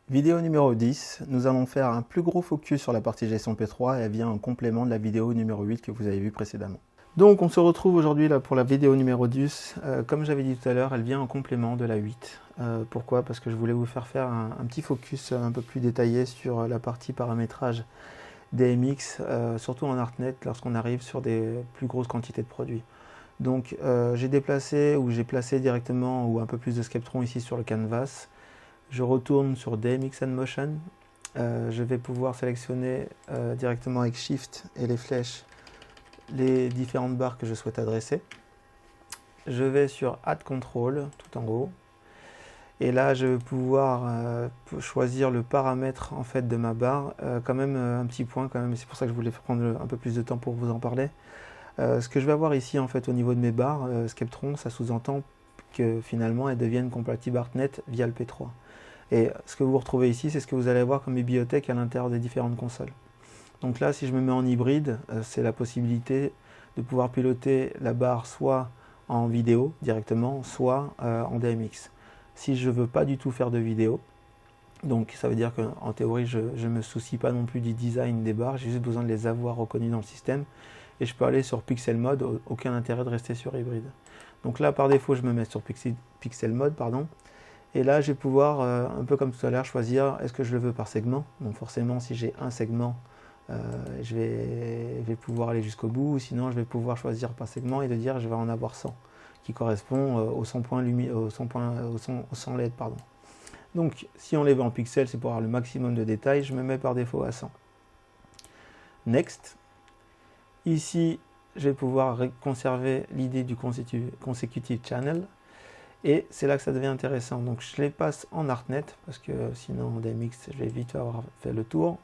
Vidéo numéro 10, nous allons faire un plus gros focus sur la partie gestion P3 et elle vient en complément de la vidéo numéro 8 que vous avez vue précédemment. Donc on se retrouve aujourd'hui là pour la vidéo numéro 10. Comme j'avais dit tout à l'heure, elle vient en complément de la 8. Pourquoi? Parce que je voulais vous faire un petit focus un peu plus détaillé sur la partie paramétrage DMX, surtout en ArtNet lorsqu'on arrive sur des plus grosses quantités de produits. Donc j'ai déplacé ou j'ai placé directement ou un peu plus de Skeptron ici sur le canvas. Je retourne sur DMX and Motion. Je vais pouvoir sélectionner directement avec Shift et les flèches les différentes barres que je souhaite adresser. Je vais sur Add Control tout en haut. Et là, je vais pouvoir choisir le paramètre en fait de ma barre. Quand même un petit point, quand même. C'est pour ça que je voulais prendre un peu plus de temps pour vous en parler. Ce que je vais avoir ici en fait au niveau de mes barres, Skeptron, ça sous-entend que finalement elles deviennent compatibles ArtNet via le P3. Et ce que vous retrouvez ici, c'est ce que vous allez avoir comme bibliothèque à l'intérieur des différentes consoles. Donc là, si je me mets en hybride, c'est la possibilité de pouvoir piloter la barre soit en vidéo directement, soit en DMX. Si je ne veux pas du tout faire de vidéo, donc ça veut dire qu'en théorie, je ne me soucie pas non plus du design des barres, j'ai juste besoin de les avoir reconnues dans le système, et je peux aller sur Pixel Mode, aucun intérêt de rester sur hybride. Donc là, par défaut, je me mets sur Pixel Mode, pardon. Et là, je vais pouvoir, un peu comme tout à l'heure, choisir est-ce que je le veux par segment. Donc forcément, si j'ai un segment, je vais pouvoir aller jusqu'au bout. Ou sinon, je vais pouvoir choisir par segment et de dire je vais en avoir 100, qui correspond au 100 points au 100 LED. Pardon. Donc, si on les veut en pixels, c'est pour avoir le maximum de détails. Je me mets par défaut à 100. Next. Ici, je vais pouvoir conserver l'idée du consecutive channel. Et c'est là que ça devient intéressant. Donc je les passe en ArtNet, parce que sinon en DMX, je vais vite avoir fait le tour.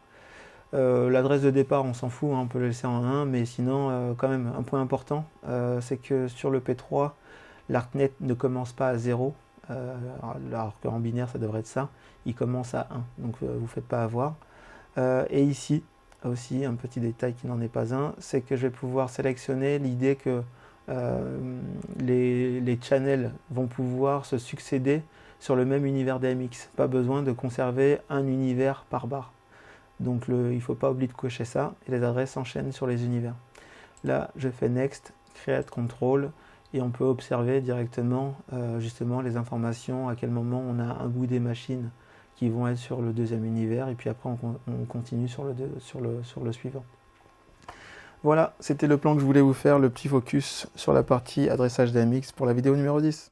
L'adresse de départ, on s'en fout, hein, on peut le laisser en 1, mais sinon, quand même, un point important, c'est que sur le P3, l'ArtNet ne commence pas à 0, alors qu'en binaire, ça devrait être ça, il commence à 1, donc vous ne faites pas avoir. Et ici, aussi, un petit détail qui n'en est pas un, c'est que je vais pouvoir sélectionner l'idée que les channels vont pouvoir se succéder sur le même univers DMX. Pas besoin de conserver un univers par barre. Donc il ne faut pas oublier de cocher ça et les adresses s'enchaînent sur les univers. Là, je fais Next, Create Control et on peut observer directement justement les informations, à quel moment on a un bout des machines qui vont être sur le deuxième univers et puis après on continue sur le suivant. Voilà, c'était le plan que je voulais vous faire, le petit focus sur la partie adressage DMX pour la vidéo numéro 10.